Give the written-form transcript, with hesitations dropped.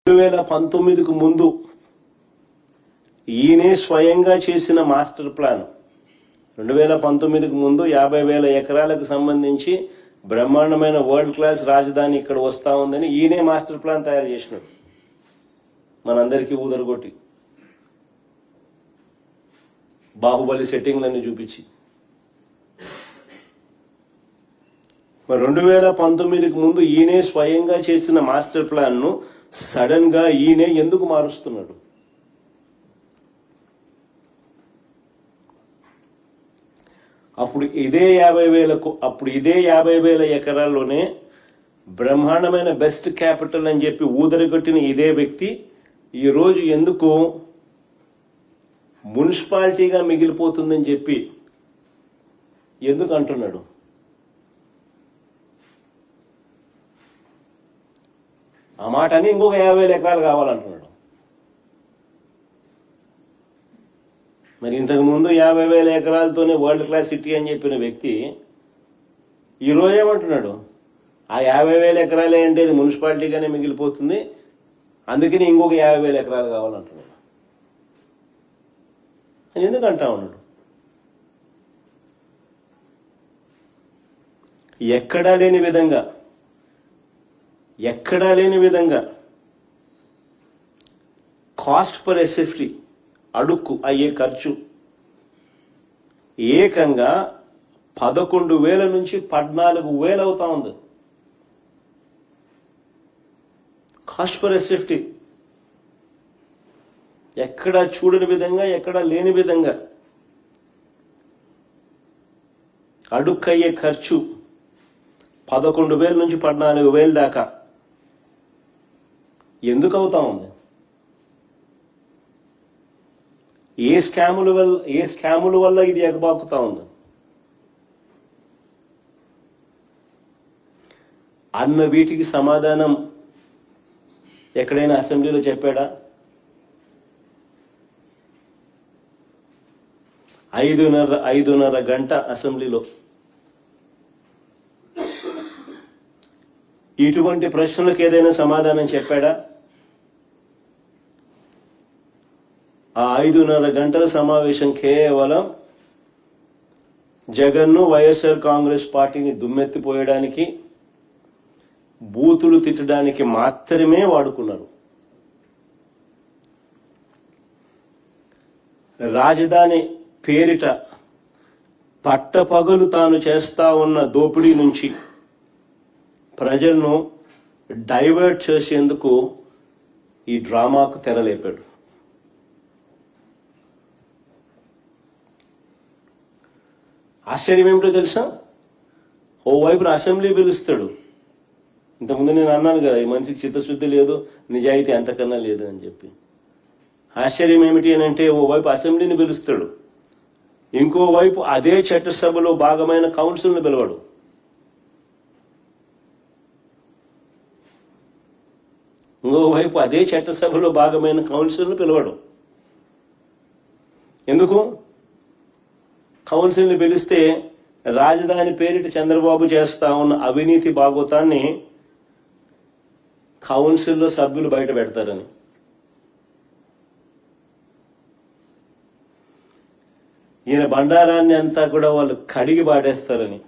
2019కు ముందు ఈయనే స్వయంగా చేసిన మాస్టర్ ప్లాన్ 2019కు ముందు 50,000 ఎకరాలకు సంబంధించి బ్రహ్మాండమైన వరల్డ్ క్లాస్ రాజధాని ఇక్కడ వస్తా ఉందని ఈయనే మాస్టర్ ప్లాన్ తయారు చేసినాడు. మనందరికీ ఊదరగొట్టి బాహుబలి సెట్టింగ్లన్నీ చూపించి మరి 2019కు ముందు ఈయనే స్వయంగా చేసిన మాస్టర్ ప్లాన్ ను సడన్ గా ఈయనే ఎందుకు మారుస్తున్నాడు? అప్పుడు ఇదే 50,000 ఎకరాల్లోనే బ్రహ్మాండమైన బెస్ట్ క్యాపిటల్ అని చెప్పి ఊదరగొట్టిన ఇదే వ్యక్తి ఈరోజు ఎందుకు మున్సిపాలిటీగా మిగిలిపోతుందని చెప్పి ఎందుకు అంటున్నాడు? ఆ మాట అని ఇంకొక 50,000 ఎకరాలు కావాలంటున్నాడు. మరి ఇంతకు ముందు 50,000 ఎకరాలతోనే వరల్డ్ క్లాస్ సిటీ అని చెప్పిన వ్యక్తి ఈరోజు ఏమంటున్నాడు? ఆ 50,000 ఎకరాలే అంటే ఇది మున్సిపాలిటీగానే మిగిలిపోతుంది, అందుకని ఇంకొక 50,000 ఎకరాలు కావాలంటున్నాడు. అని ఎందుకు అంటా ఉన్నాడు? ఎక్కడా లేని విధంగా కాస్ట్ పర్ ఎస్ఎఫ్టీ అడుక్కు అయ్యే ఖర్చు ఏకంగా 11,000 నుంచి 14,000 అవుతా ఉంది. కాస్ట్ పర్ ఎస్ఎఫ్టీ ఎక్కడా చూడని విధంగా, ఎక్కడా లేని విధంగా అడుక్కయ్యే ఖర్చు 11,000 నుంచి 14,000 దాకా ఎందుకు అవుతా ఉంది? ఏ స్కాముల వల్ల ఇది ఎగబాకుతా ఉంది అన్న వీటికి సమాధానం ఎక్కడైనా అసెంబ్లీలో చెప్పాడా? 5:30 గంట అసెంబ్లీలో ఇటువంటి ప్రశ్నలకు ఏదైనా సమాధానం చెప్పాడా? ఆ 5:30 గంటల సమావేశం కేవలం జగన్ను, వైఎస్ఆర్ కాంగ్రెస్ పార్టీని దుమ్మెత్తిపోయడానికి, బూతులు తిట్టడానికి మాత్రమే వాడుకున్నారు. రాజధాని పేరిట పట్టపగలు తాను చేస్తా ఉన్న దోపిడీ నుంచి ప్రజలను డైవర్ట్ చేసేందుకు ఈ డ్రామాకు తెరలేపాడు. ఆశ్చర్యం ఏమిటో తెలుసా? ఓవైపున అసెంబ్లీ పిలుస్తాడు. ఇంతకుముందు నేను అన్నాను కదా, ఈ మనిషికి చిత్తశుద్ధి లేదు, నిజాయితీ అంతకన్నా లేదు అని చెప్పి. ఆశ్చర్యం ఏమిటి అని అంటే, ఓవైపు అసెంబ్లీని పిలుస్తాడు, ఇంకోవైపు అదే చట్టసభలో భాగమైన కౌన్సిల్ని పిలవడు. ఇంకోవైపు అదే చట్టసభలో భాగమైన కౌన్సిల్ని పిలవడు. ఎందుకు? కౌన్సిల్ని పిలిస్తే రాజధాని పేరిట చంద్రబాబు చేస్తా ఉన్న అవినీతి భాగోతాన్ని కౌన్సిల్లో సభ్యులు బయట పెడతారని. ఈయన బండారాన్ని అంతా కూడా వాళ్ళు కడిగి పాడేస్తారని.